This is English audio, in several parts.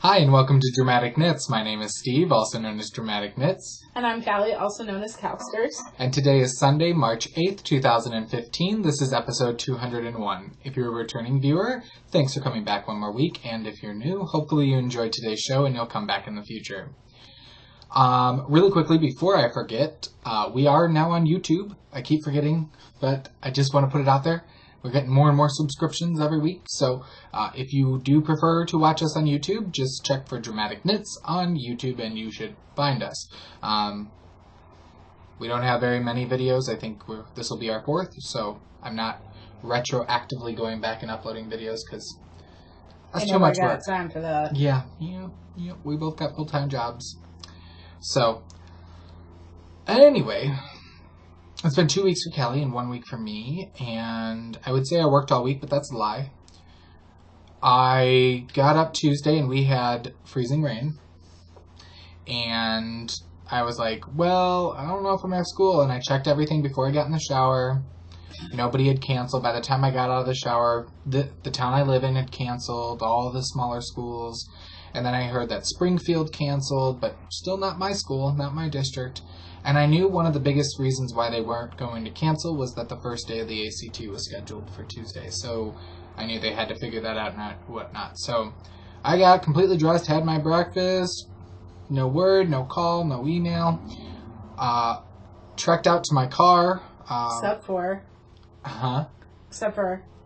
Hi and welcome to Dramatic Knits. My name is Steve, also known as Dramatic Knits. And I'm Callie, also known as Calsters. And today is Sunday, March 8th, 2015. This is episode 201. If you're a returning viewer, thanks for coming back one more week. And if you're new, hopefully you enjoyed today's show and you'll come back in the future. Really quickly, before I forget, we are now on YouTube. I keep forgetting, but I just want to put it out there. We're getting more and more subscriptions every week, so if you do prefer to watch us on YouTube, just check for Dramatic Knits on YouTube and you should find us. We don't have very many videos. I think this will be our fourth, so I'm not retroactively going back and uploading videos because that's too much work. I got time for that. Yeah, we both got full-time jobs. So, anyway, it's been 2 weeks for Callie and 1 week for me, and I would say I worked all week, but that's a lie. I got up Tuesday and we had freezing rain, and I was like, well, I don't know if I'm at school, and I checked everything before I got in the shower. Nobody had canceled. By the time I got out of the shower, the town I live in had canceled, all the smaller schools, and then I heard that Springfield canceled, but still not my school, not my district. And I knew one of the biggest reasons why they weren't going to cancel was that the first day of the ACT was scheduled for Tuesday. So I knew they had to figure that out and whatnot. So I got completely dressed, had my breakfast, no word, no call, no email. Trekked out to my car. Except for...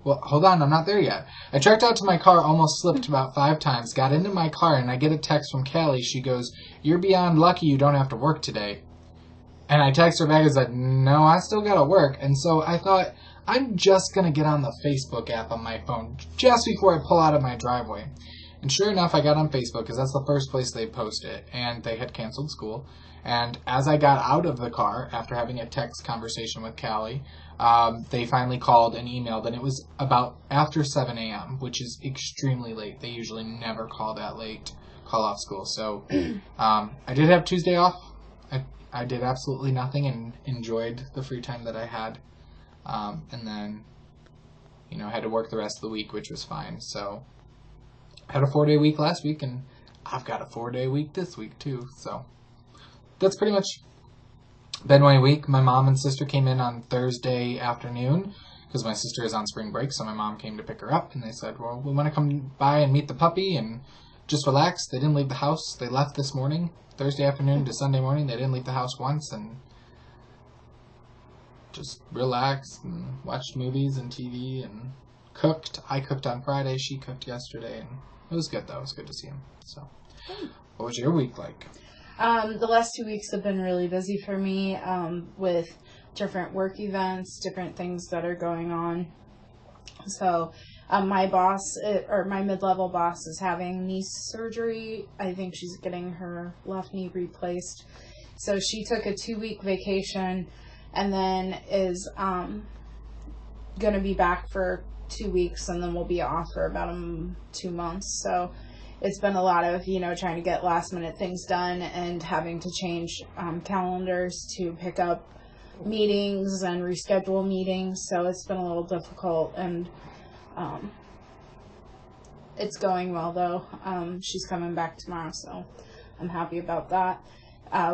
Well, hold on, I'm not there yet. I trekked out to my car, almost slipped about 5 times, got into my car, and I get a text from Callie. She goes, "You're beyond lucky you don't have to work today." And I text her back and said, "No, I still gotta work." And so I thought, I'm just gonna get on the Facebook app on my phone just before I pull out of my driveway. And sure enough, I got on Facebook because that's the first place they post it. And they had canceled school. And as I got out of the car, after having a text conversation with Callie, they finally called and emailed. And it was about after 7 a.m., which is extremely late. They usually never call that late, call off school. So I did have Tuesday off. I did absolutely nothing and enjoyed the free time that I had. And then, I had to work the rest of the week, which was fine. So I had a 4-day week last week, and I've got a 4-day week this week, too. So that's pretty much been my week. My mom and sister came in on Thursday afternoon because my sister is on spring break, so my mom came to pick her up, and they said, well, we want to come by and meet the puppy and just relax. They didn't leave the house. They left this morning, Thursday afternoon to Sunday morning. They didn't leave the house once and just relaxed and watched movies and TV and cooked. I cooked on Friday. She cooked yesterday, and it was good, though. It was good to see him. So, what was your week like? The last 2 weeks have been really busy for me with different work events, different things that are going on. So my boss, or my mid-level boss, is having knee surgery. I think she's getting her left knee replaced. So she took a 2-week vacation and then is going to be back for 2 weeks, and then we'll be off for about 2 months. So it's been a lot of, trying to get last-minute things done and having to change calendars to pick up meetings and reschedule meetings. So it's been a little difficult, and it's going well, though. She's coming back tomorrow, so I'm happy about that.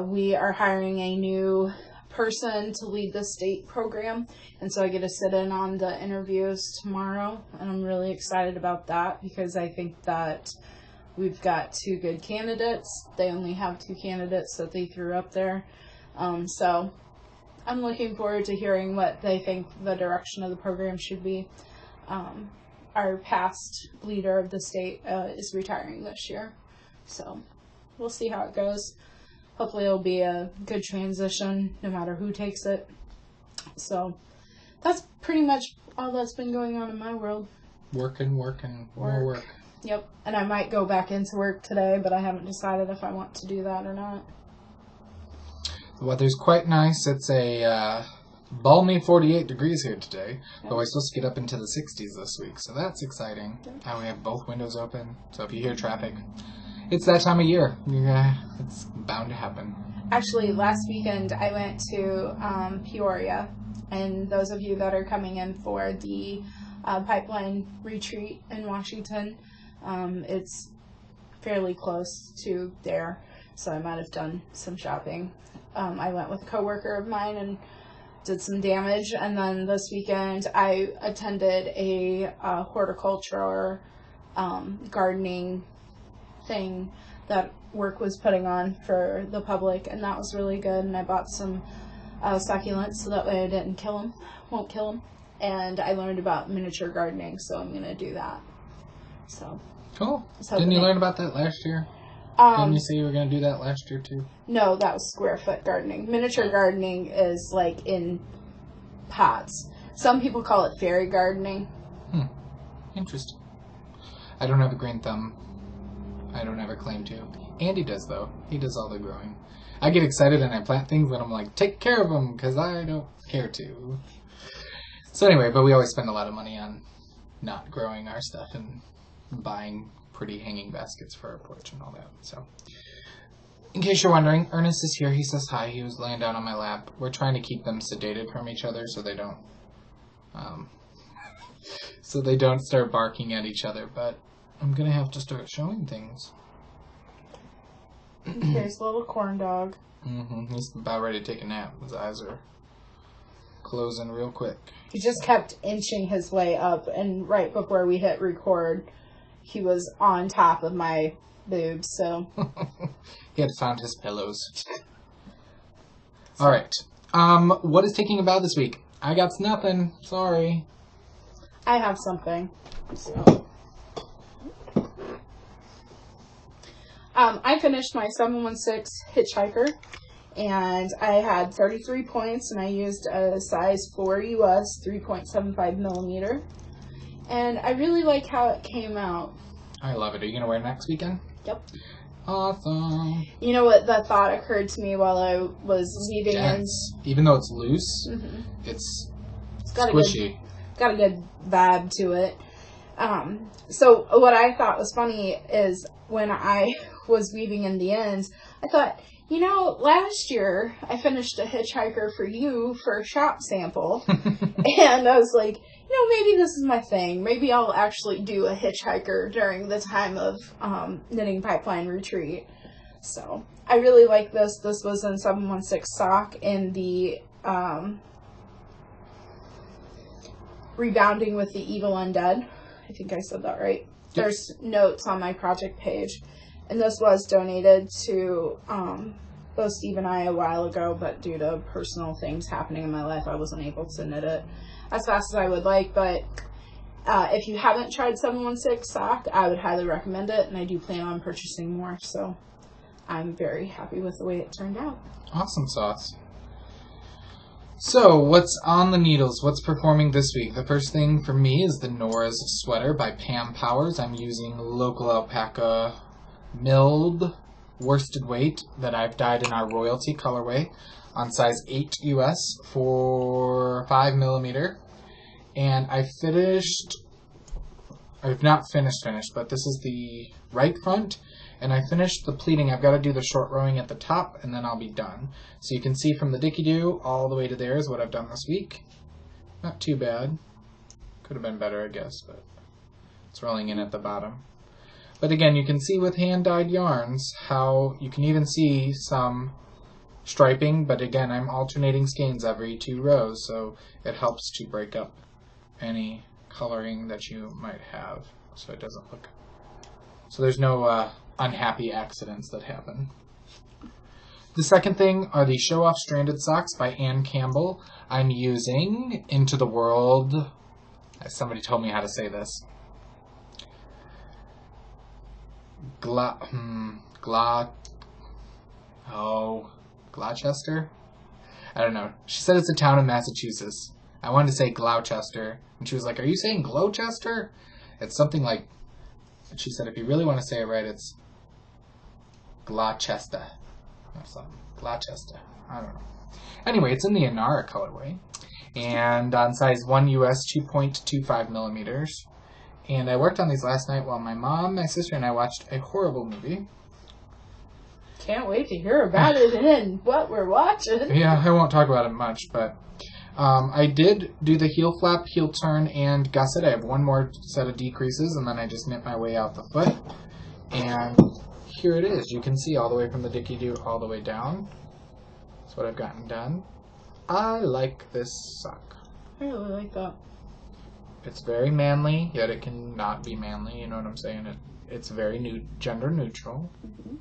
We are hiring a new person to lead the state program, and so I get to sit in on the interviews tomorrow, and I'm really excited about that because I think that we've got 2 good candidates. They only have 2 candidates that they threw up there, so I'm looking forward to hearing what they think the direction of the program should be. Our past leader of the state is retiring this year, so we'll see how it goes. Hopefully it'll be a good transition no matter who takes it. So that's pretty much all that's been going on in my world. Work. More work. Yep. And I might go back into work today, but I haven't decided if I want to do that or not. The weather's quite nice. It's a balmy 48 degrees here today, but we're supposed to get up into the 60s this week, so that's exciting. And we have both windows open, so if you hear traffic, it's that time of year. It's bound to happen. Actually, last weekend I went to Peoria, and those of you that are coming in for the pipeline retreat in Washington, it's fairly close to there, so I might have done some shopping. I went with a coworker of mine and did some damage, and then this weekend I attended a horticulture gardening thing that work was putting on for the public, and that was really good. And I bought some succulents so that way I won't kill them. And I learned about miniature gardening, so I'm gonna do that. So cool. Didn't you learn about that last year? Didn't you say you were gonna do that last year too? No, that was square foot gardening. Miniature gardening is like in pots. Some people call it fairy gardening. Interesting. I don't have a green thumb. I don't ever claim to. Andy does, though. He does all the growing. I get excited and I plant things and I'm like, take care of them, because I don't care to. So anyway, but we always spend a lot of money on not growing our stuff and buying pretty hanging baskets for our porch and all that. So, in case you're wondering, Ernest is here. He says hi. He was laying down on my lap. We're trying to keep them sedated from each other so they don't start barking at each other, but I'm going to have to start showing things. Here's the little corn dog. He's about ready to take a nap. His eyes are closing real quick. He just kept inching his way up, and right before we hit record, he was on top of my boobs, so... He had found his pillows. Alright. What is taking a bow this week? I got nothing. Sorry. I have something. So... I finished my 716 Hitchhiker, and I had 33 points, and I used a size 4 US 3.75 millimeter, and I really like how it came out. I love it. Are you going to wear it next weekend? Yep. Awesome. You know what? That thought occurred to me while I was weaving in. Even though it's loose, it's got squishy. Got a good vibe to it. So what I thought was funny is when I was weaving in the ends, I thought, you know, last year I finished a Hitchhiker for you for a shop sample. And I was like, you know, maybe this is my thing. Maybe I'll actually do a Hitchhiker during the time of Knitting Pipeline Retreat. So I really like this. This was in 716 sock in the Rebounding with the Evil Undead. I think I said that right. Yep. There's notes on my project page. And this was donated to both Steve and I a while ago, but due to personal things happening in my life, I wasn't able to knit it as fast as I would like. But if you haven't tried 716 sock, I would highly recommend it, and I do plan on purchasing more. So I'm very happy with the way it turned out. Awesome sauce. So, what's on the needles? What's performing this week? The first thing for me is the Nora's sweater by Pam Powers. I'm using local alpaca milled worsted weight that I've dyed in our royalty colorway on size 8 US for 5 millimeter. And I've not finished, but this is the right front. And I finished the pleating. I've got to do the short rowing at the top, and then I'll be done. So you can see from the dicky-doo all the way to there is what I've done this week. Not too bad. Could have been better, I guess, but it's rolling in at the bottom. But again, you can see with hand-dyed yarns how you can even see some striping, but again, I'm alternating skeins every 2 rows, so it helps to break up any coloring that you might have, so it doesn't look... So there's no unhappy accidents that happen. The second thing are the Show Off Stranded Socks by Ann Campbell. I'm using Into the World. Somebody told me how to say this. Gloucester? I don't know. She said it's a town in Massachusetts. I wanted to say Gloucester, and she was like, "Are you saying Gloucester?" It's something like... She said, if you really want to say it right, it's Gloucester. Or something. Gloucester. I don't know. Anyway, it's in the Inara colorway. And on size 1 US 2.25 millimeters. And I worked on these last night while my mom, my sister, and I watched a horrible movie. Can't wait to hear about it and what we're watching. Yeah, I won't talk about it much, but... I did do the heel flap, heel turn, and gusset. I have one more set of decreases, and then I just knit my way out the foot. And here it is. You can see all the way from the Dicky-Doo all the way down. That's what I've gotten done. I like this sock. I really like that. It's very manly, yet it can not be manly. You know what I'm saying? It's very gender neutral. Mm-hmm.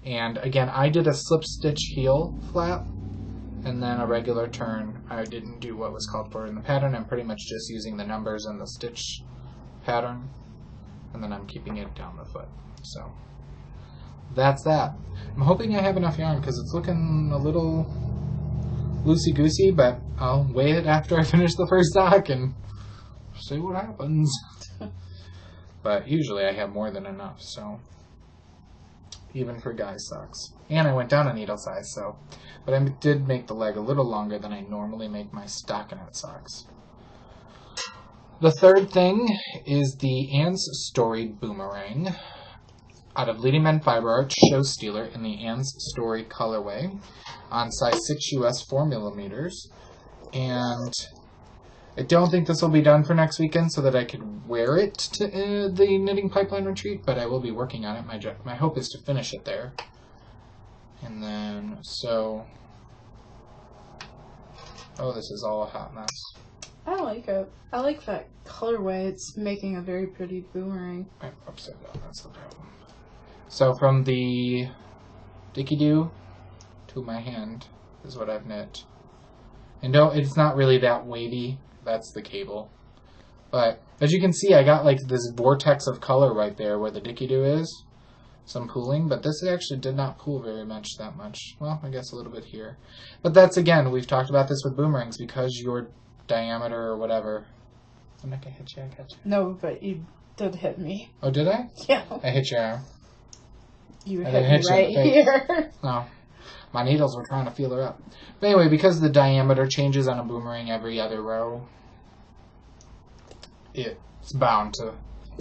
And again, I did a slip stitch heel flap and then a regular turn. I didn't do what was called for in the pattern. I'm pretty much just using the numbers and the stitch pattern, and then I'm keeping it down the foot. So that's that. I'm hoping I have enough yarn because it's looking a little loosey-goosey, but I'll weigh it after I finish the first sock and see what happens. But usually I have more than enough, so even for guys' socks. And I went down a needle size, so. But I did make the leg a little longer than I normally make my stockinette socks. The third thing is the Anne's Story Boomerang out of Leading Men Fiber Arts Show Stealer in the Anne's Story colorway on size 6 US 4mm. And I don't think this will be done for next weekend so that I could wear it to the Knitting Pipeline Retreat, but I will be working on it. My hope is to finish it there. And then, so... Oh, this is all a hot mess. I like it. I like that colorway. It's making a very pretty boomerang. I'm upside down, that's the problem. So from the Dicky-Doo to my hand is what I've knit. And it's not really that wavy. That's the cable. But as you can see, I got like this vortex of color right there where the Dicky-Doo is. Some pooling, but this actually did not pool very much, that much. Well, I guess a little bit here. But that's, again, we've talked about this with boomerangs, because your diameter or whatever. I'm not going to hit you, I got you. No, but you did hit me. Oh, did I? Yeah. I hit your arm. You hit me right here. No. My needles were trying to feel her up. But anyway, because the diameter changes on a boomerang every other row, it's bound to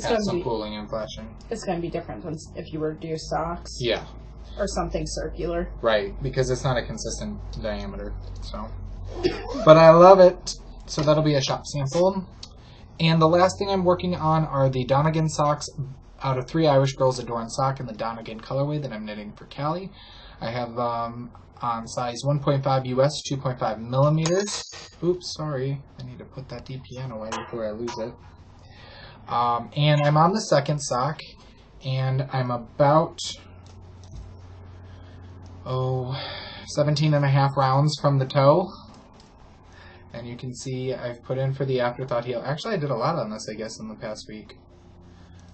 have some pooling and flashing. It's going to be different than if you were to do socks. Yeah. Or something circular. Right, because it's not a consistent diameter. So, but I love it. So that'll be a shop sample. And the last thing I'm working on are the Donegan socks out of 3 Irish Girls Adorn sock in the Donegan colorway that I'm knitting for Callie. I have on size 1.5 US, 2.5 millimeters. Oops, sorry. I need to put that DPN away before I lose it. And I'm on the second sock, and I'm about 17 and a half rounds from the toe. And you can see I've put in for the afterthought heel. Actually, I did a lot on this, I guess, in the past week.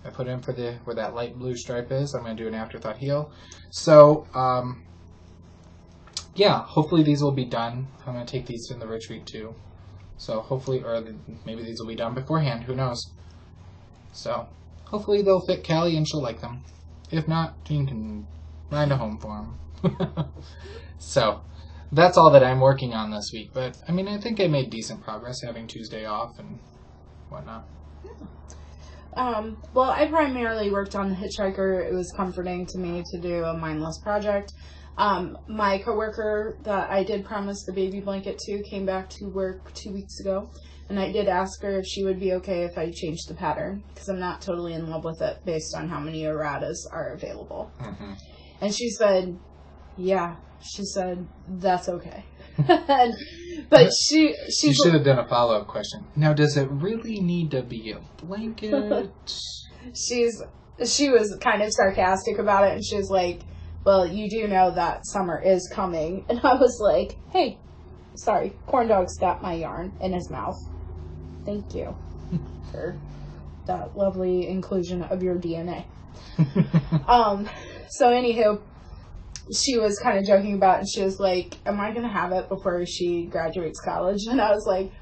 I put in for where that light blue stripe is. I'm going to do an afterthought heel. So, yeah, hopefully these will be done. I'm going to take these in the retreat too. So hopefully, or maybe these will be done beforehand. Who knows? So hopefully they'll fit Callie and she'll like them. If not, Jean can find a home for them. So that's all that I'm working on this week. But I mean, I think I made decent progress having Tuesday off and whatnot. Well, I primarily worked on the Hitchhiker. It was comforting to me to do a mindless project. My coworker that I did promise the baby blanket to came back to work 2 weeks ago, and I did ask her if she would be okay if I changed the pattern, because I'm not totally in love with it based on how many erratas are available. Mm-hmm. And she said, yeah. She said, that's okay. But she should have done a follow-up question. Now, does it really need to be a blanket? She was kind of sarcastic about it, and she was like, well, you do know that summer is coming. And I was like, hey, sorry, Corn Dog's got my yarn in his mouth. Thank you for that lovely inclusion of your DNA. So anywho, she was kind of joking about it, and she was like, am I going to have it before she graduates college? And I was like,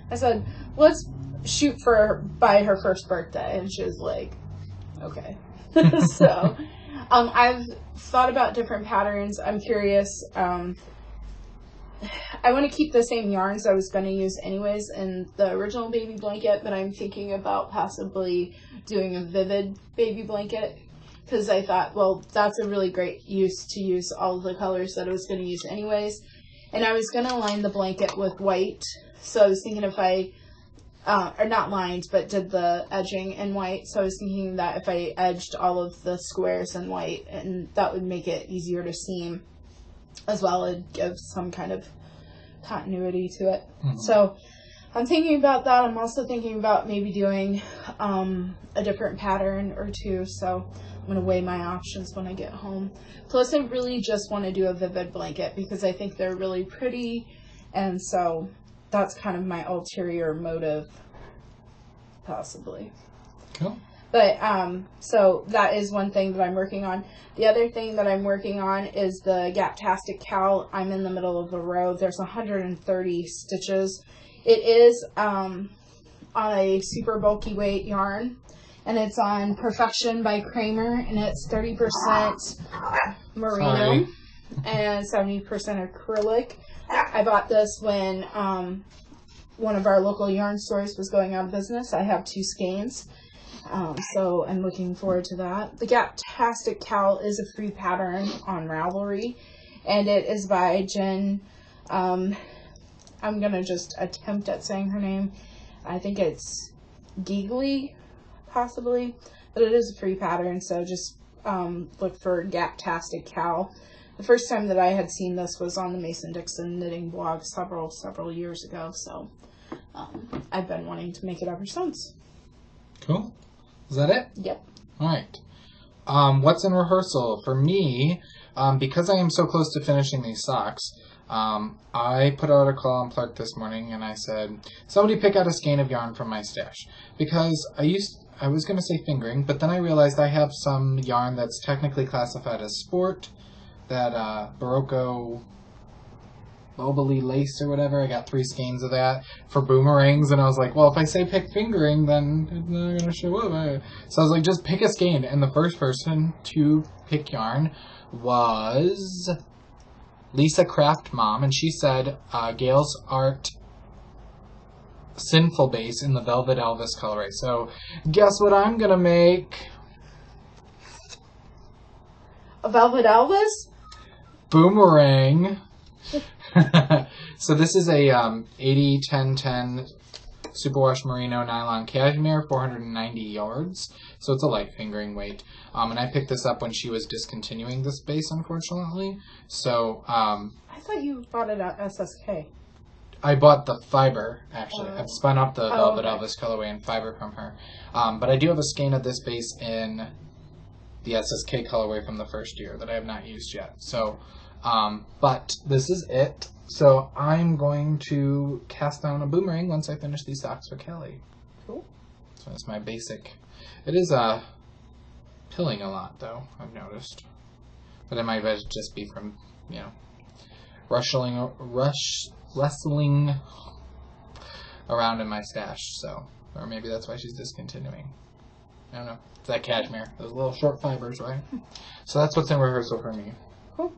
I said, let's shoot for by her first birthday. And she was like, okay. So I've thought about different patterns. I'm curious. I want to keep the same yarns I was going to use anyways in the original baby blanket, but I'm thinking about possibly doing a vivid baby blanket, because I thought, well, that's a really great use to use all of the colors that I was going to use anyways. And I was going to line the blanket with white, so I was thinking if I or not lined, but did the edging in white. So I was thinking that if I edged all of the squares in white, and that would make it easier to seam as well. It'd give some kind of continuity to it. Mm-hmm. So I'm thinking about that. I'm also thinking about maybe doing a different pattern or two. So I'm going to weigh my options when I get home. Plus, I really just want to do a vivid blanket because I think they're really pretty. And so that's kind of my ulterior motive, possibly. Cool. But, so that is one thing that I'm working on. The other thing that I'm working on is the Gaptastic cowl. I'm in the middle of a row. There's 130 stitches. It is on a super bulky weight yarn, and it's on Perfection by Kramer, and it's 30% merino and 70% acrylic. I bought this when one of our local yarn stores was going out of business. I have 2 skeins. So I'm looking forward to that. The Gaptastic cowl is a free pattern on Ravelry, and it is by Jen. I'm going to just attempt at saying her name. I think it's Giggly, possibly, but it is a free pattern, so just look for Gaptastic cowl. The first time that I had seen this was on the Mason-Dixon knitting blog several years ago, so I've been wanting to make it ever since. Cool. Is that it? Yep. All right. What's in rehearsal? For me, because I am so close to finishing these socks, I put out a call on Clark this morning and I said, somebody pick out a skein of yarn from my stash. Because I was going to say fingering, but then I realized I have some yarn that's technically classified as sport, that Barocco Boboli lace or whatever. I got 3 skeins of that for boomerangs, and I was like, well, if I say pick fingering, then it's not going to show up. So I was like, just pick a skein. And the first person to pick yarn was Lisa Craft Mom, and she said Gail's Art Sinful Base in the Velvet Elvis colorway. So guess what I'm going to make? A Velvet Elvis? Boomerang. So this is a 80-10-10 superwash merino nylon cashmere, 490 yards. So it's a light fingering weight. And I picked this up when she was discontinuing this base, unfortunately. So I thought you bought it at SSK. I bought the fiber, actually. I've spun up the Velvet Elvis colorway in fiber from her. But I do have a skein of this base in the SSK colorway from the first year that I have not used yet. So, but this is it. So I'm going to cast down a boomerang once I finish these socks for Kelly. Cool. So that's my basic. It is pilling a lot, though, I've noticed. But it might just be from, wrestling around in my stash. So, or maybe that's why she's discontinuing. I don't know. It's that cashmere. Those little short fibers, right? So that's what's in rehearsal for me. Cool.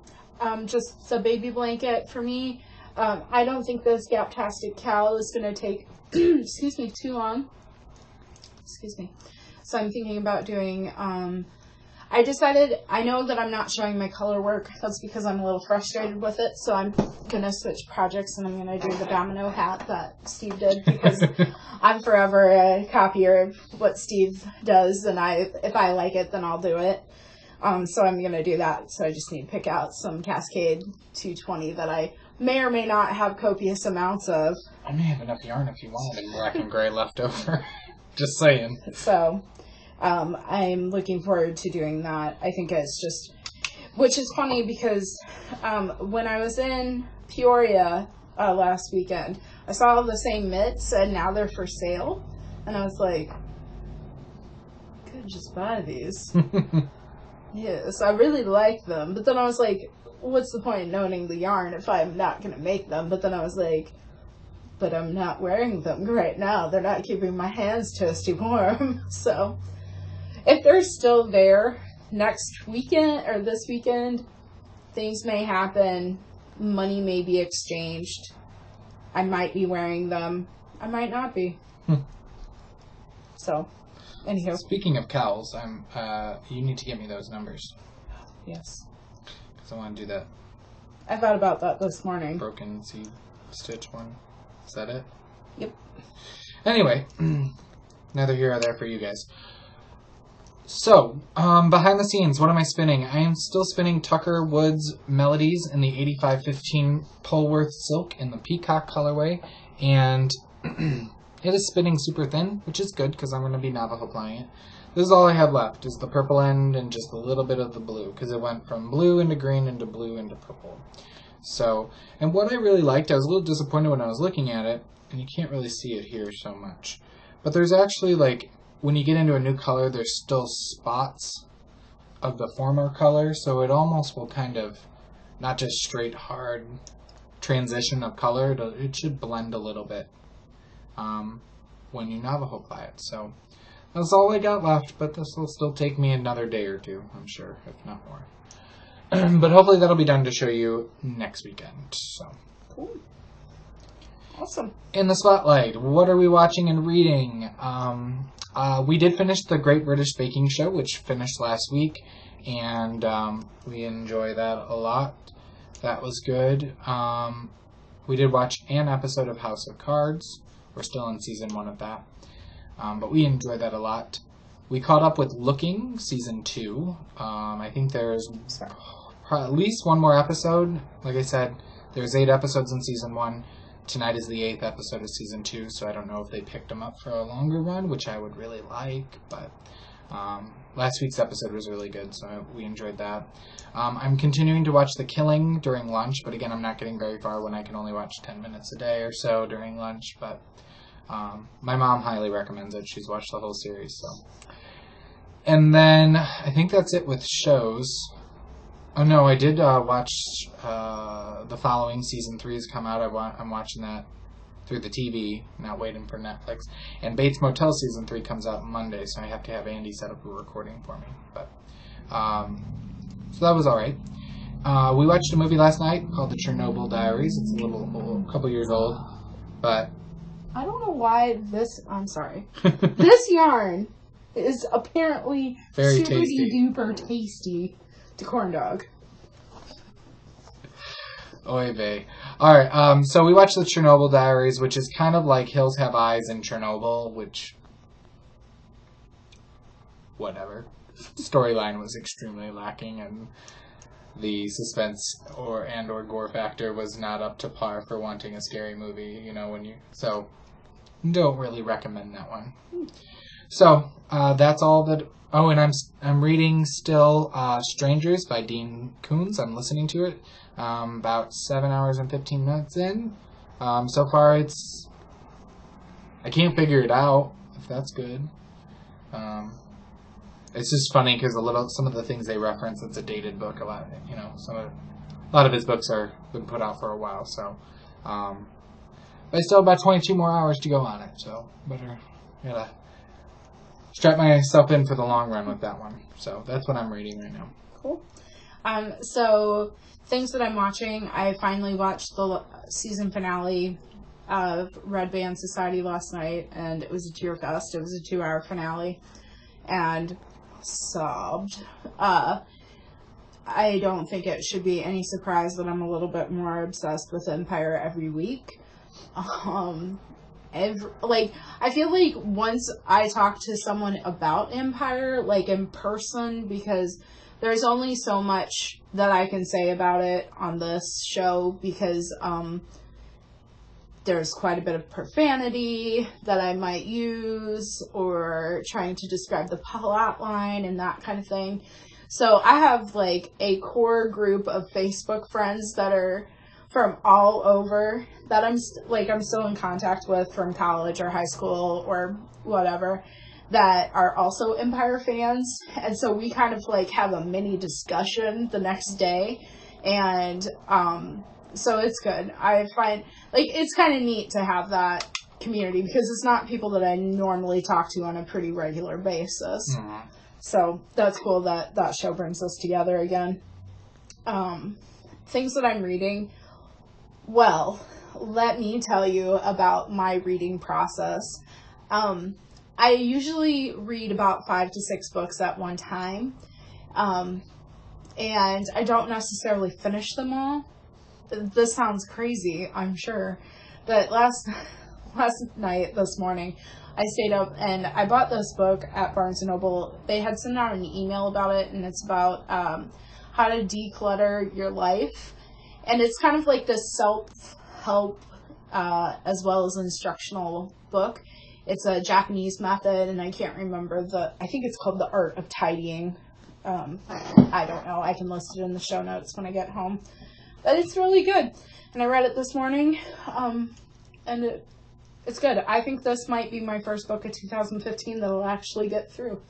Just a baby blanket for me. I don't think this Gaptastic cowl is going to take, excuse me, too long. Excuse me. So I'm thinking about doing, I decided, I know that I'm not showing my color work. That's because I'm a little frustrated with it. So I'm going to switch projects and I'm going to do the domino hat that Steve did because I'm forever a copier of what Steve does. And if I like it, then I'll do it. So I'm going to do that. So I just need to pick out some Cascade 220 that I may or may not have copious amounts of. I may have enough yarn if you want in black and gray left over. Just saying. So I'm looking forward to doing that. I think it's just, which is funny because when I was in Peoria last weekend, I saw the same mitts and now they're for sale. And I was like, I could just buy these. Yes, I really like them. But then I was like, what's the point in owning the yarn if I'm not going to make them? But then I was like, but I'm not wearing them right now. They're not keeping my hands toasty warm. So if they're still there next weekend or this weekend, things may happen. Money may be exchanged. I might be wearing them. I might not be. So, anyhow. Speaking of cowls, you need to get me those numbers. Yes. Because I want to do that. I thought about that this morning. Broken seed stitch one. Is that it? Yep. Anyway, neither here or there for you guys. So, behind the scenes, what am I spinning? I am still spinning Tucker Woods Melodies in the 8515 Polworth Silk in the Peacock colorway, and it is spinning super thin, which is good because I'm going to be Navajo plying it. This is all I have left, is the purple end and just a little bit of the blue, because it went from blue into green into blue into purple. So, and what I really liked, I was a little disappointed when I was looking at it, and you can't really see it here so much, but there's actually, like, when you get into a new color, there's still spots of the former color, so it almost will kind of, not just straight hard transition of color, it should blend a little bit when you Navajo ply it. So that's all I got left, but this will still take me another day or two, I'm sure, if not more. But hopefully that'll be done to show you next weekend. So cool. Awesome. In the spotlight, what are we watching and reading? We did finish the Great British Baking Show, which finished last week, and we enjoy that a lot. That was good. We did watch an episode of House of Cards. We're still in season 1 of that, but we enjoyed that a lot. We caught up with Looking, season 2. I think there's at least one more episode. Like I said, there's 8 episodes in season 1. Tonight is the 8th episode of season 2, so I don't know if they picked them up for a longer run, which I would really like, but last week's episode was really good, so we enjoyed that. I'm continuing to watch The Killing during lunch, but again, I'm not getting very far when I can only watch 10 minutes a day or so during lunch, but my mom highly recommends it. She's watched the whole series, so. And then I think that's it with shows. Oh no, I did watch The Following, season 3 has come out. I'm watching that through the TV, not waiting for Netflix. And Bates Motel season 3 comes out Monday, so I have to have Andy set up a recording for me. But so that was all right. We watched a movie last night called The Chernobyl Diaries. It's a couple years old, but I don't know why I'm sorry. This yarn is apparently very super tasty. duper tasty to corn dog. Oy vey. Alright, so we watched The Chernobyl Diaries, which is kind of like Hills Have Eyes in Chernobyl, which, whatever. Storyline was extremely lacking, and the suspense or gore factor was not up to par for wanting a scary movie, so don't really recommend that one. So, that's all that. Oh, and I'm reading still Strangers by Dean Koontz. I'm listening to it about 7 hours and 15 minutes in. So far, I can't figure it out, if that's good. It's just funny because some of the things they reference, it's a dated book. A lot of his books are been put out for a while. So, but I still have about 22 more hours to go on it. So, gotta strap myself in for the long run with that one. So that's what I'm reading right now. Cool. So things that I'm watching, I finally watched the season finale of Red Band Society last night, and it was a tear fest. It was a 2-hour finale, and sobbed. I don't think it should be any surprise that I'm a little bit more obsessed with Empire every week. I feel like once I talk to someone about Empire, like in person, because there's only so much that I can say about it on this show, because there's quite a bit of profanity that I might use, or trying to describe the plot line and that kind of thing. So I have like a core group of Facebook friends that are from all over that I'm still in contact with from college or high school or whatever, that are also Empire fans. And so we kind of like have a mini discussion the next day. And so it's good. I find like it's kind of neat to have that community, because it's not people that I normally talk to on a pretty regular basis. Mm-hmm. So that's cool that that show brings us together again. Things that I'm reading. Well, let me tell you about my reading process. I usually read about 5 to 6 books at one time. And I don't necessarily finish them all. This sounds crazy, I'm sure. But last last night, this morning, I stayed up and I bought this book at Barnes & Noble. They had sent out an email about it, and it's about how to declutter your life. And it's kind of like this self-help as well as instructional book. It's a Japanese method, and I can't remember I think it's called The Art of Tidying. I don't know. I can list it in the show notes when I get home. But it's really good. And I read it this morning, and it's good. I think this might be my first book of 2015 that I'll actually get through.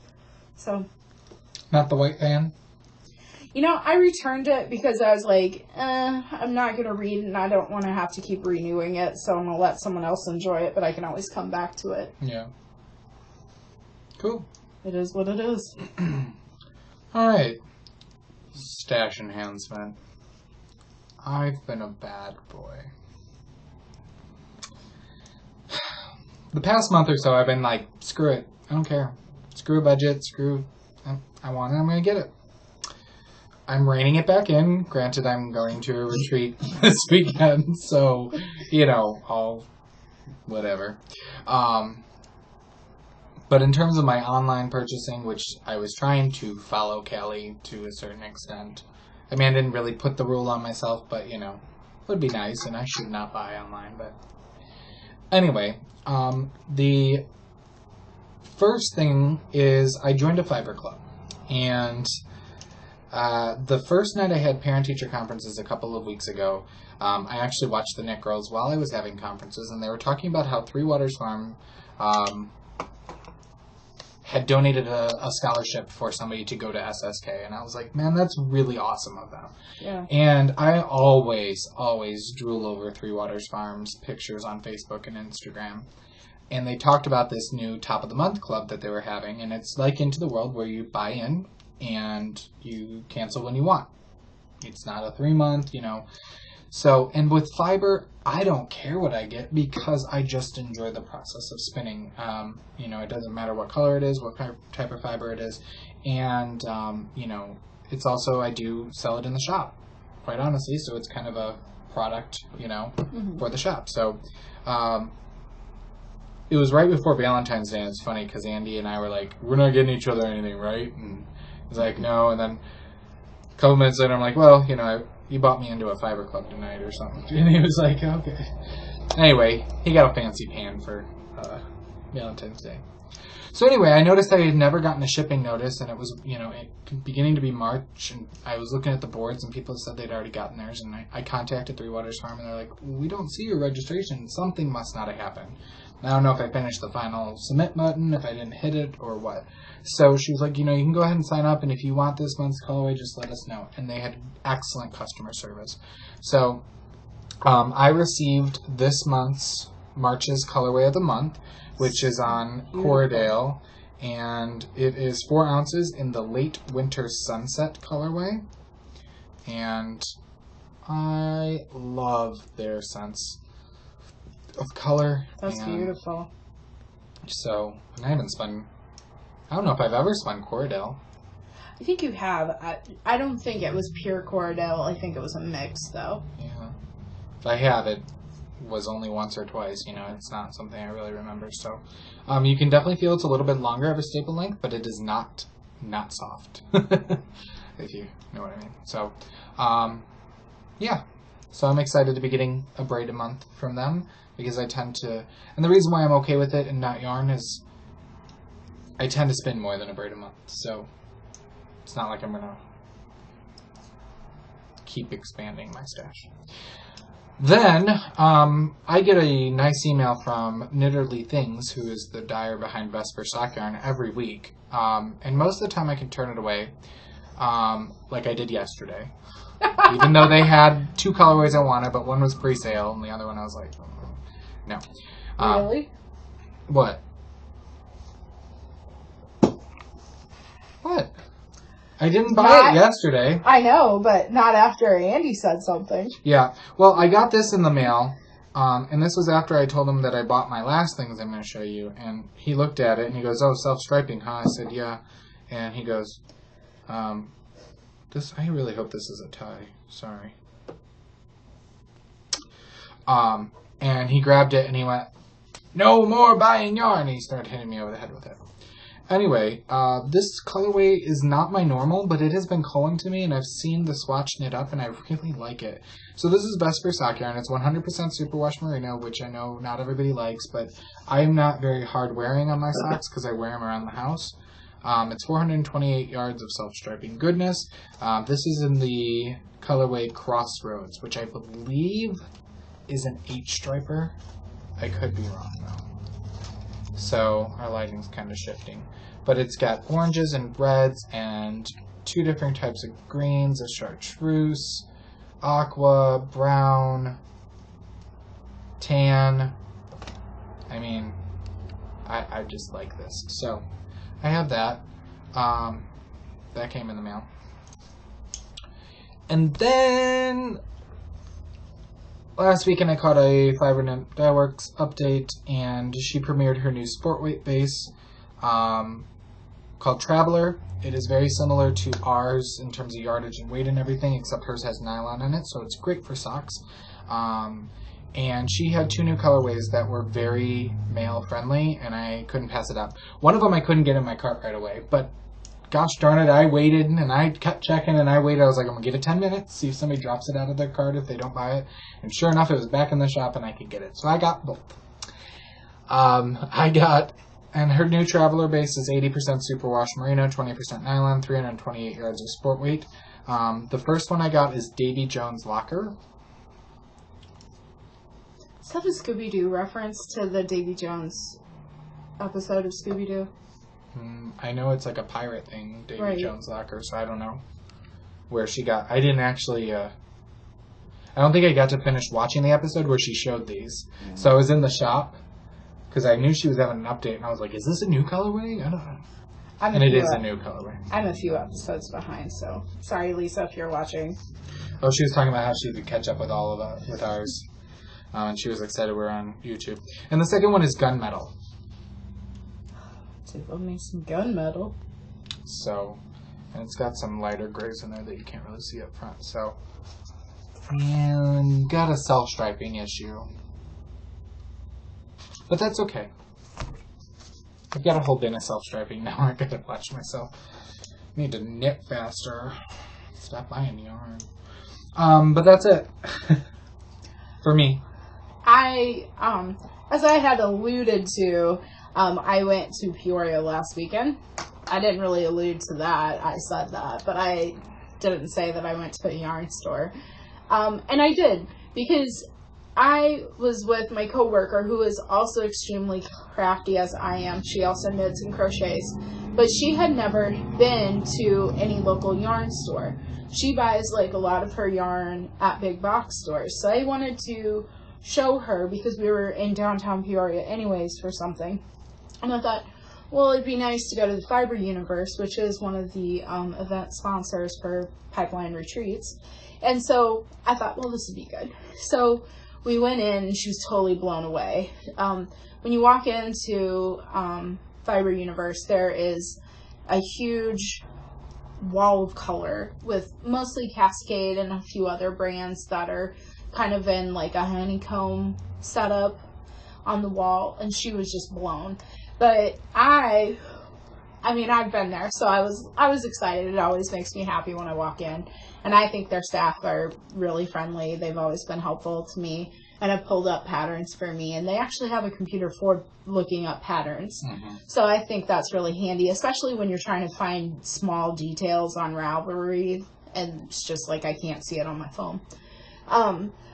So. Not the White Fan? I returned it because I was like, I'm not going to read and I don't want to have to keep renewing it, so I'm going to let someone else enjoy it, but I can always come back to it. Yeah. Cool. It is what it is. All right. Stash enhancement. I've been a bad boy. The past month or so, I've been like, screw it. I don't care. Screw a budget. I want it. I'm going to get it. I'm reining it back in. Granted, I'm going to a retreat this weekend, so, I'll whatever. But in terms of my online purchasing, which I was trying to follow Callie to a certain extent, I mean, I didn't really put the rule on myself, but, it would be nice, and I should not buy online, but anyway, the first thing is I joined a fiber club, and the first night I had parent-teacher conferences a couple of weeks ago, I actually watched the Knit Girls while I was having conferences, and they were talking about how Three Waters Farm had donated a scholarship for somebody to go to SSK, and I was like, man, that's really awesome of them. Yeah. And I always drool over Three Waters Farm's pictures on Facebook and Instagram. And they talked about this new Top of the Month club that they were having, and it's like Into the World where you buy in and you cancel when you want. It's not a 3-month, So, and with fiber, I don't care what I get because I just enjoy the process of spinning. It doesn't matter what color it is, what type of fiber it is. And, it's also, I do sell it in the shop, quite honestly. So it's kind of a product, for the shop. So, it was right before Valentine's Day, and it's funny because Andy and I were like, we're not getting each other anything, right? And he's like, no. And then a couple minutes later, I'm like, well, you bought me into a fiber club tonight or something. And he was like, okay. Anyway, he got a fancy pan for Valentine's Day. So anyway, I noticed I had never gotten a shipping notice, and it was, beginning to be March, and I was looking at the boards, and people said they'd already gotten theirs, and I contacted Three Waters Farm, and they're like, we don't see your registration. Something must not have happened. I don't know if I finished the final submit button, if I didn't hit it, or what. So she was like, you can go ahead and sign up, and if you want this month's colorway, just let us know. And they had excellent customer service. So I received this month's March's colorway of the month, which is on Coradale, and it is 4 ounces in the late winter sunset colorway. And I love their sense of color. That's beautiful. So, and I haven't spun, I don't know if I've ever spun Coradale. I think you have. I don't think it was pure Coradale. I think it was a mix, though. Yeah. If I have, it was only once or twice. It's not something I really remember. So, you can definitely feel it's a little bit longer of a staple length, but it is not soft. If you know what I mean. So, yeah. So I'm excited to be getting a braid a month from them. Because I tend to, and the reason why I'm okay with it and not yarn is I tend to spin more than a braid a month. So it's not like I'm going to keep expanding my stash. Then I get a nice email from Knitterly Things, who is the dyer behind Vesper Sock Yarn, every week. And most of the time I can turn it away, like I did yesterday. Even though they had 2 colorways I wanted, but one was pre-sale and the other one I was like, no. Really? What? What? I didn't buy it yesterday. I know, but not after Andy said something. Yeah. Well, I got this in the mail, and this was after I told him that I bought my last things I'm going to show you. And he looked at it, and he goes, oh, self-striping, huh? I said, yeah. And he goes, I really hope this is a tie. Sorry. And he grabbed it and he went, no more buying yarn. And he started hitting me over the head with it. Anyway, this colorway is not my normal, but it has been calling to me, and I've seen the swatch knit up, and I really like it. So this is Vesper sock yarn. It's 100% superwash merino, which I know not everybody likes, but I am not very hard wearing on my socks because I wear them around the house. It's 428 yards of self-striping goodness. This is in the colorway Crossroads, which I believe is an H-striper. I could be wrong, though. So our lighting's kind of shifting. But it's got oranges and reds and 2 different types of greens, a chartreuse, aqua, brown, tan. I mean, I just like this. So I have that. That came in the mail. And then last weekend I caught a Fiber Nymph Dyeworks update, and she premiered her new sport weight base called Traveler. It is very similar to ours in terms of yardage and weight and everything, except hers has nylon in it, so it's great for socks. And she had 2 new colorways that were very male friendly, and I couldn't pass it up. One of them I couldn't get in my cart right away, but gosh darn it, I waited, and I kept checking, and I waited. I was like, I'm going to give it 10 minutes, see if somebody drops it out of their cart if they don't buy it. And sure enough, it was back in the shop, and I could get it. So I got both. And her new Traveler base is 80% superwash merino, 20% nylon, 328 yards of sport weight. The first one I got is Davy Jones Locker. Is that a Scooby-Doo reference to the Davy Jones episode of Scooby-Doo? I know it's like a pirate thing, Davy Right. Jones Locker, so I don't know where she got. I didn't actually, I don't think I got to finish watching the episode where she showed these. So I was in the shop because I knew she was having an update, and I was like, is this a new colorway? I don't know. And it is a new colorway. I'm a few episodes behind, so sorry, Lisa, if you're watching. Oh, she was talking about how she could catch up with all of us, with ours. And she was excited we're on YouTube. And the second one is Gunmetal. Love me some gunmetal. So, and it's got some lighter grays in there that you can't really see up front. So, and got a self-striping issue. But that's okay. I've got a whole bin of self-striping now. I gotta watch myself. Need to knit faster. Stop buying yarn. But that's it. For me. As I had alluded to, I went to Peoria last weekend. I didn't really allude to that. I said that, but I didn't say that I went to a yarn store. And I did, because I was with my coworker, who is also extremely crafty as I am. She also knits and crochets, but she had never been to any local yarn store. She buys like a lot of her yarn at big box stores. So I wanted to show her, because we were in downtown Peoria anyways for something. And I thought, well, it'd be nice to go to the Fiber Universe, which is one of the event sponsors for Pipeline Retreats. And so I thought, well, this would be good. So we went in, and she was totally blown away. When you walk into Fiber Universe, there is a huge wall of color with mostly Cascade and a few other brands that are kind of in like a honeycomb setup on the wall, and she was just blown. But I mean, I've been there, so I was excited. It always makes me happy when I walk in, and I think their staff are really friendly. They've always been helpful to me, and have pulled up patterns for me, and they actually have a computer for looking up patterns. Mm-hmm. So I think that's really handy, especially when you're trying to find small details on Ravelry, and it's just like I can't see it on my phone.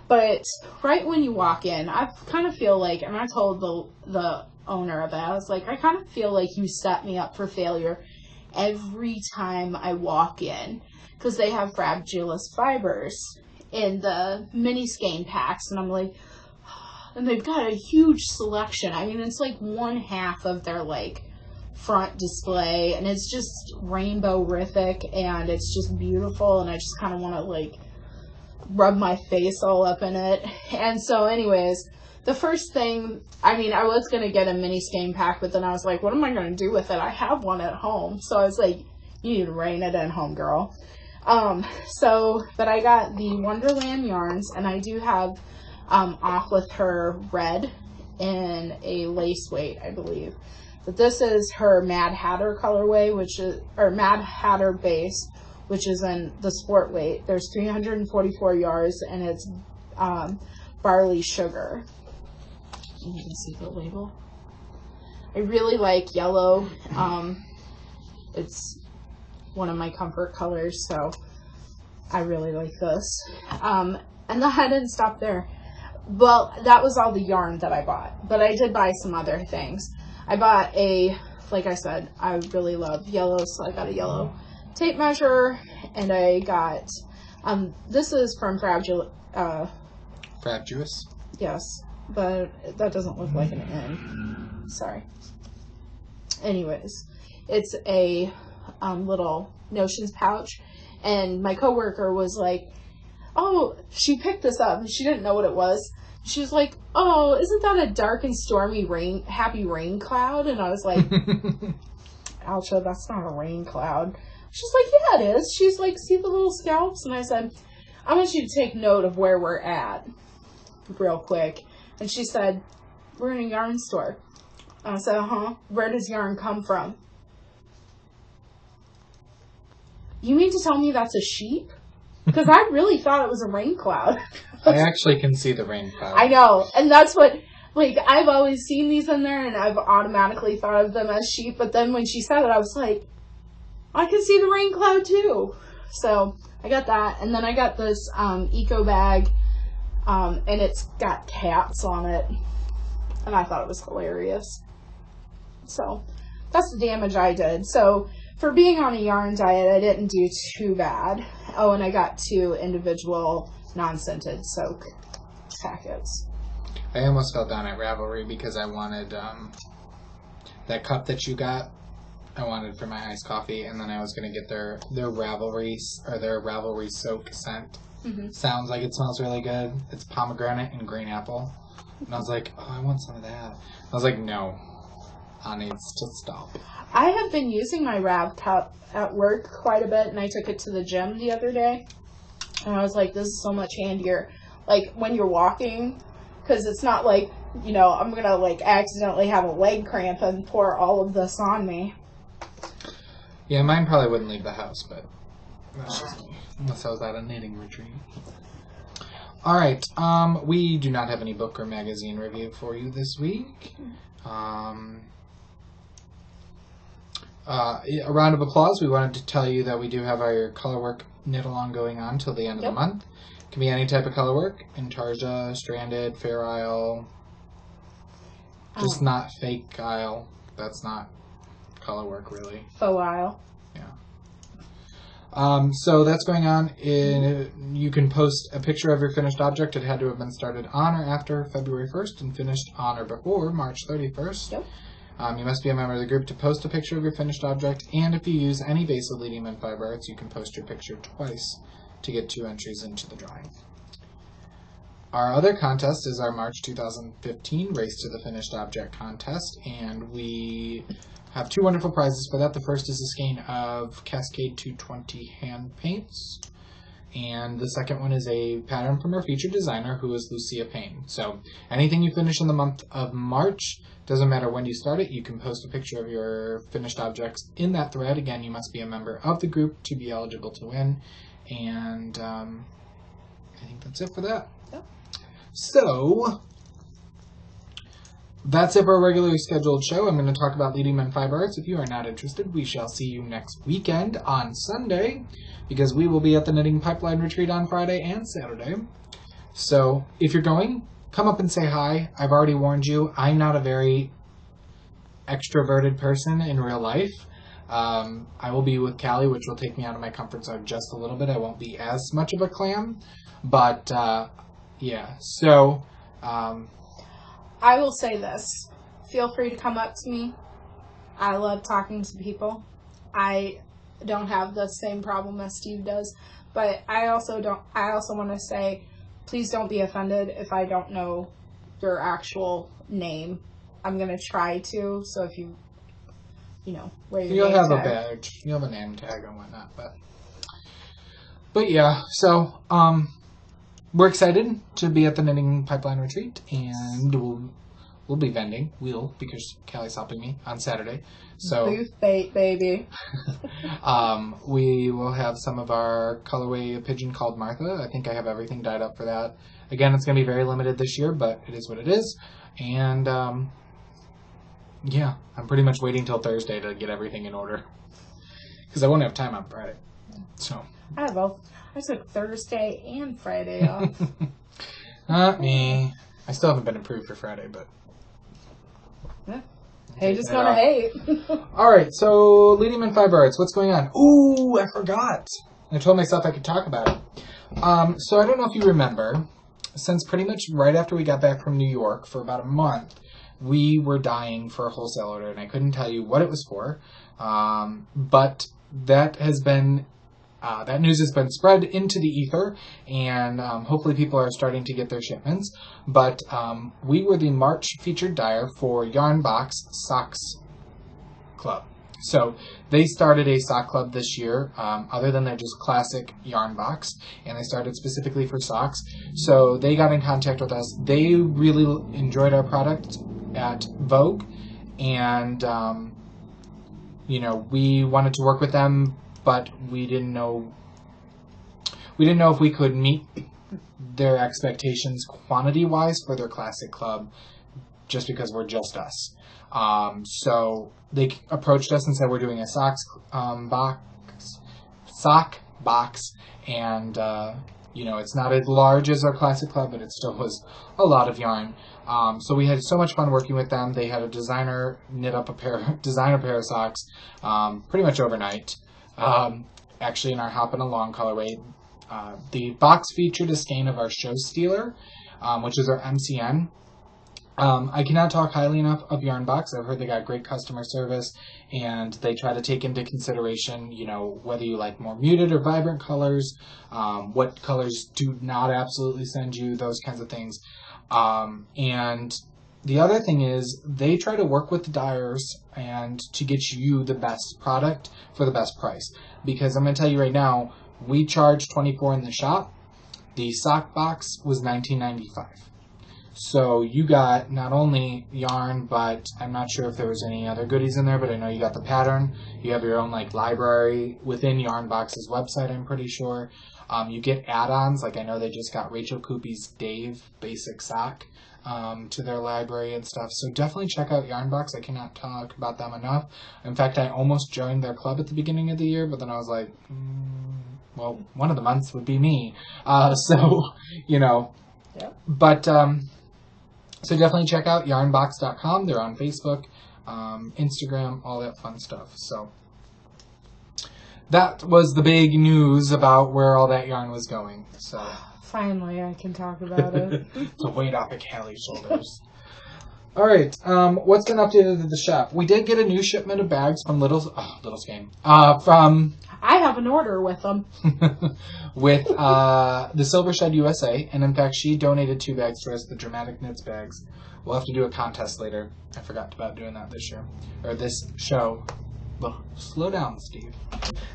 But right when you walk in, I kind of feel like, and I told the owner of it, I was like, I kind of feel like you set me up for failure every time I walk in, because they have Fragilus fibers in the mini skein packs, and I'm like, and they've got a huge selection. I mean, it's like 1/2 of their like front display, and it's just rainbow-rific, and it's just beautiful, and I just kind of want to like rub my face all up in it. And so anyways, the first thing, I mean, I was going to get a mini skein pack, but then I was like, what am I going to do with it? I have one at home. So I was like, you need to rein it in, homegirl. But I got the Wonderland yarns, and I do have off with her red in a lace weight, I believe. But this is her Mad Hatter colorway, or Mad Hatter base, which is in the sport weight. There's 344 yards, and it's barley sugar. You can see the label. I really like yellow. It's one of my comfort colors, so I really like this. And then I didn't stop there. Well, that was all the yarn that I bought, but I did buy some other things. I bought like I said, I really love yellow, so I got a yellow tape measure, and I got, this is from Frabjous. Yes, but that doesn't look like an N. Sorry. Anyways, it's a little notions pouch, and my coworker was like, oh, she picked this up and she didn't know what it was. She was like, oh, isn't that a dark and stormy happy rain cloud? And I was like, Alcha, that's not a rain cloud. She's like, yeah, it is. She's like, see the little scalps? And I said, I want you to take note of where we're at real quick. And she said, we're in a yarn store. And I said, uh-huh. Where does yarn come from? You mean to tell me that's a sheep? Because I really thought it was a rain cloud. I actually can see the rain cloud. I know. And that's what, like, I've always seen these in there, and I've automatically thought of them as sheep. But then when she said it, I was like, I can see the rain cloud, too. So I got that. And then I got this eco bag, and it's got cats on it. And I thought it was hilarious. So that's the damage I did. So for being on a yarn diet, I didn't do too bad. Oh, and I got 2 individual non-scented soak packets. I almost fell down at Ravelry because I wanted that cup that you got. I wanted for my iced coffee, and then I was going to get their Ravelry soak scent. Mm-hmm. Sounds like it smells really good. It's pomegranate and green apple. And I was like, oh, I want some of that. I was like, no. I needs to stop. I have been using my Rav cup at work quite a bit, and I took it to the gym the other day. And I was like, this is so much handier. Like, when you're walking, because it's not like, you know, I'm going to, like, accidentally have a leg cramp and pour all of this on me. Yeah, mine probably wouldn't leave the house, but that's just me. Unless I was at a knitting retreat. All right. We do not have any book or magazine review for you this week. A round of applause. We wanted to tell you that we do have our color work knit along going on till the end of the month. It can be any type of color work. Intarsia, stranded, fair isle. Just not fake isle. That's not color work, really. Faux isle. Yeah. So that's going on. You can post a picture of your finished object. It had to have been started on or after February 1st and finished on or before March 31st. Yep. You must be a member of the group to post a picture of your finished object, and if you use any base of Leading Men Fiber Arts, you can post your picture twice to get 2 entries into the drawing. Our other contest is our March 2015 Race to the Finished Object contest, and we have 2 wonderful prizes for that. The first is a skein of Cascade 220 hand paints, and the second one is a pattern from our featured designer, who is Lucia Payne. So anything you finish in the month of March, doesn't matter when you start it, you can post a picture of your finished objects in that thread. Again, you must be a member of the group to be eligible to win. And I think that's it for that. Yep. So that's it for our regularly scheduled show. I'm going to talk about Leading Men Fiber Arts. If you are not interested, we shall see you next weekend on Sunday, because we will be at the Knitting Pipeline Retreat on Friday and Saturday. So if you're going, come up and say hi. I've already warned you, I'm not a very extroverted person in real life. I will be with Callie, which will take me out of my comfort zone just a little bit. I won't be as much of a clam. But, yeah. So, I will say this. Feel free to come up to me. I love talking to people. I don't have the same problem as Steve does. But I also want to say, please don't be offended if I don't know your actual name. I'm going to try to, so if you wear your You'll name have tag. a badge. You'll have a name tag and whatnot. But yeah, so we're excited to be at the Knitting Pipeline Retreat, and we'll be vending. Because Callie's helping me on Saturday. So Booth bait, baby. we will have some of our colorway pigeon called Martha. I think I have everything dyed up for that. Again, it's going to be very limited this year, but it is what it is. And yeah, I'm pretty much waiting till Thursday to get everything in order because I won't have time on Friday. So I have both. I took Thursday and Friday off. Not me. I still haven't been approved for Friday, but Hey, just gonna hate. All right, so Leading in Fiber Arts, what's going on? Ooh, I forgot. I told myself I could talk about it. So I don't know if you remember, since pretty much right after we got back from New York for about a month, we were dying for a wholesale order, and I couldn't tell you what it was for. But that has been that news has been spread into the ether, and hopefully people are starting to get their shipments. But we were the March featured dyer for Yarn Box Socks Club. So they started a sock club this year, other than their just classic Yarn Box, and they started specifically for socks. So they got in contact with us. They really enjoyed our product at Vogue, and we wanted to work with them, but we didn't know if we could meet their expectations quantity-wise for their classic club, just because we're just us. So they approached us and said we're doing a sock box, and it's not as large as our classic club, but it still was a lot of yarn. So we had so much fun working with them. They had a designer knit up a designer pair of socks pretty much overnight. Actually, in our Hoppin' Along colorway, the box featured a skein of our Show Stealer, which is our MCN. I cannot talk highly enough of Yarn Box. I've heard they got great customer service, and they try to take into consideration, whether you like more muted or vibrant colors, what colors do not absolutely send you, those kinds of things. And the other thing is they try to work with the dyers and to get you the best product for the best price. Because I'm going to tell you right now, we charge $24 in the shop. The sock box was $19.95. So you got not only yarn, but I'm not sure if there was any other goodies in there, but I know you got the pattern. You have your own library within Yarn Box's website, I'm pretty sure. You get add-ons, I know they just got Rachel Coopy's Dave Basic Sock to their library and stuff. So definitely check out Yarn Box. I cannot talk about them enough. In fact, I almost joined their club at the beginning of the year, but then I was like, well, one of the months would be me. Yep. But so definitely check out yarnbox.com. They're on Facebook, Instagram, all that fun stuff. So that was the big news about where all that yarn was going. So finally, I can talk about it. It's a weight off of Callie's shoulders. All right, what's been updated at the shop? We did get a new shipment of bags from Little Skein. I have an order with them. with the Silver Shed USA, and in fact, she donated 2 bags to us, the Dramatic Knits bags. We'll have to do a contest later. I forgot about doing that this year, or this show. Well, slow down, Steve.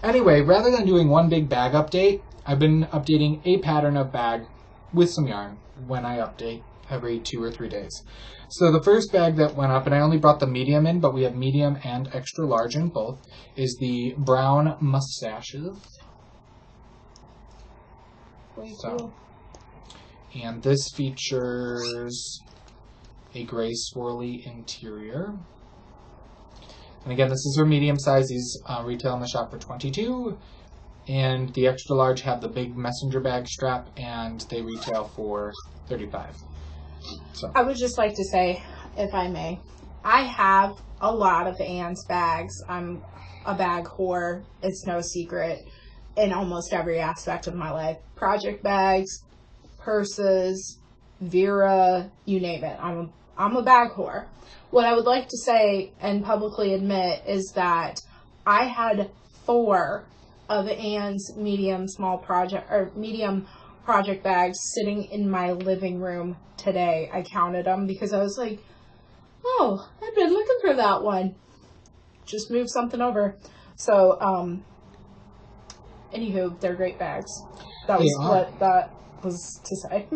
Anyway, rather than doing one big bag update, I've been updating a pattern of bag with some yarn when I update every 2 or 3 days. So the first bag that went up, and I only brought the medium in, but we have medium and extra large in both, is the brown mustaches. Cool. And this features a gray swirly interior. And again, this is for medium size. These retail in the shop for $22. And the extra large have the big messenger bag strap, and they retail for $35. So I would just like to say, if I may, I have a lot of Anne's bags. I'm a bag whore. It's no secret in almost every aspect of my life. Project bags, purses, Vera, you name it. I'm a bag whore. What I would like to say and publicly admit is that I had 4 of Anne's medium project bags sitting in my living room today. I counted them because I was like, oh, I've been looking for that one. Just move something over. So, anywho, they're great bags. That was what that was to say.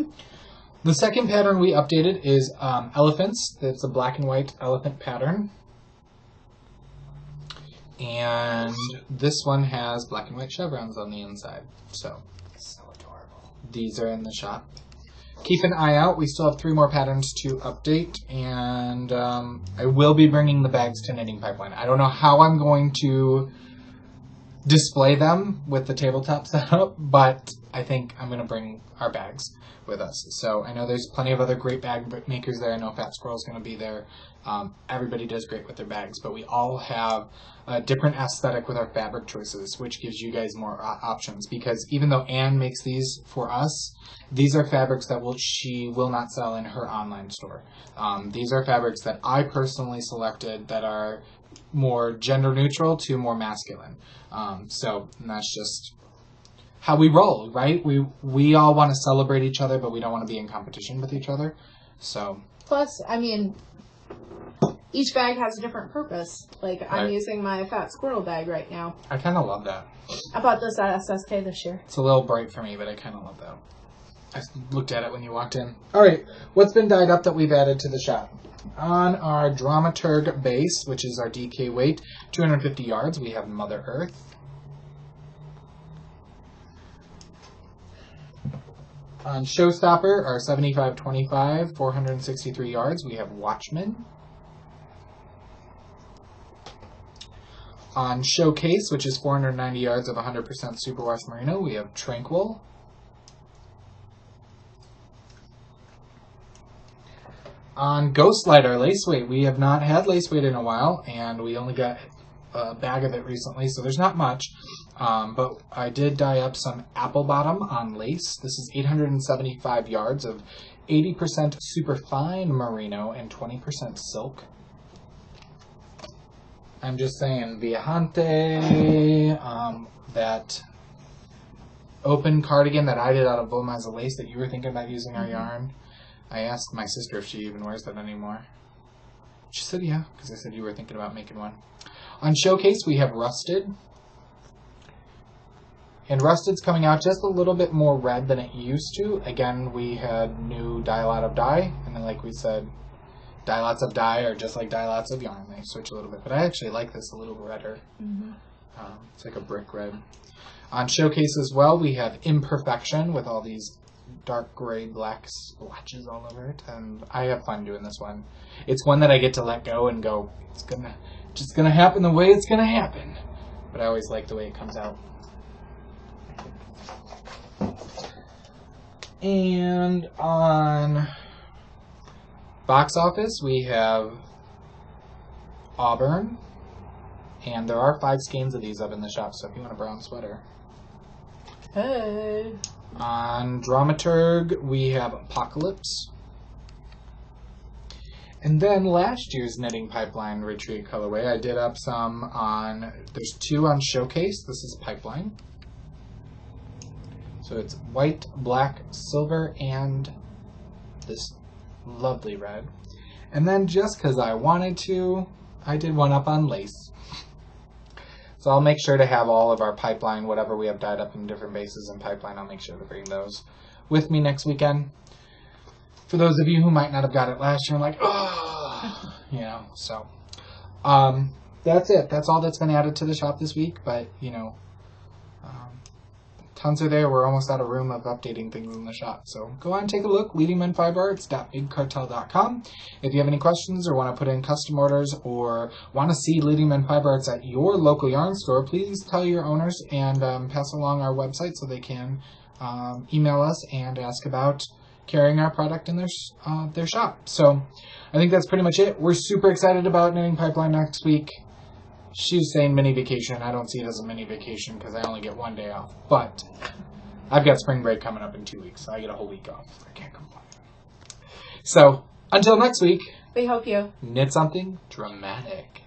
The second pattern we updated is elephants. It's a black and white elephant pattern. And this one has black and white chevrons on the inside. So adorable. These are in the shop. Keep an eye out. We still have 3 more patterns to update. And I will be bringing the bags to Knitting Pipeline. I don't know how I'm going to display them with the tabletop setup, but I think I'm going to bring our bags with us. So I know there's plenty of other great bag makers there. I know Fat Squirrel's going to be there. Everybody does great with their bags, but we all have a different aesthetic with our fabric choices, which gives you guys more options. Because even though Anne makes these for us, these are fabrics that she will not sell in her online store. These are fabrics that I personally selected that are more gender neutral to more masculine. So that's just how we roll, right? We all want to celebrate each other, but we don't want to be in competition with each other. So plus, I mean, each bag has a different purpose. Like, right. I'm using my Fat Squirrel bag right now. I kind of love that. I bought this at SSK this year. It's a little bright for me, but I kind of love that. I looked at it when you walked in. All right, what's been dyed up that we've added to the shop? On our Dramaturg base, which is our DK weight, 250 yards, we have Mother Earth. On Showstopper, our 75-25, 463 yards, we have Watchmen. On Showcase, which is 490 yards of 100% superwash merino, we have Tranquil. On Ghostlight, our lace weight, we have not had lace weight in a while, and we only got a bag of it recently, so there's not much. But I did dye up some apple bottom on lace. This is 875 yards of 80% superfine merino and 20% silk. I'm just saying, Viajante, that open cardigan that I did out of Beaumont lace that you were thinking about using our yarn. I asked my sister if she even wears that anymore. She said yeah, because I said you were thinking about making one. On Showcase, we have Rusted. And Rusted's coming out just a little bit more red than it used to. Again, we had new Dye Lot of Dye, and then like we said, Dye Lots of Dye are just like Dye Lots of Yarn. They switch a little bit, but I actually like this a little redder. Mm-hmm. It's like a brick red. On Showcase as well, we have Imperfection with all these dark gray black splotches all over it, and I have fun doing this one. It's one that I get to let go and go, it's just gonna happen the way it's gonna happen. But I always like the way it comes out. And on Box Office, we have Auburn, and there are 5 skeins of these up in the shop, so if you want a brown sweater. Hey. On Dramaturg, we have Apocalypse. And then last year's Knitting Pipeline Retreat colorway, I did up some on, there's 2 on Showcase. This is Pipeline. So it's white, black, silver, and this lovely red. And then just because I wanted to, I did one up on lace. So I'll make sure to have all of our Pipeline, whatever we have dyed up in different bases in Pipeline, I'll make sure to bring those with me next weekend. For those of you who might not have got it last year, I'm like, oh, you know, so. That's it. That's all that's been added to the shop this week, but, you know, tons are there. We're almost out of room of updating things in the shop. So go on and take a look. leadingmenfiberarts.bigcartel.com. If you have any questions or want to put in custom orders or want to see Leading Men Fiber Arts at your local yarn store, please tell your owners and pass along our website so they can email us and ask about carrying our product in their shop. So I think that's pretty much it. We're super excited about Knitting Pipeline next week. She's saying mini vacation. I don't see it as a mini vacation because I only get 1 day off. But I've got spring break coming up in 2 weeks, so I get a whole week off. I can't complain. So until next week, we hope you knit something dramatic.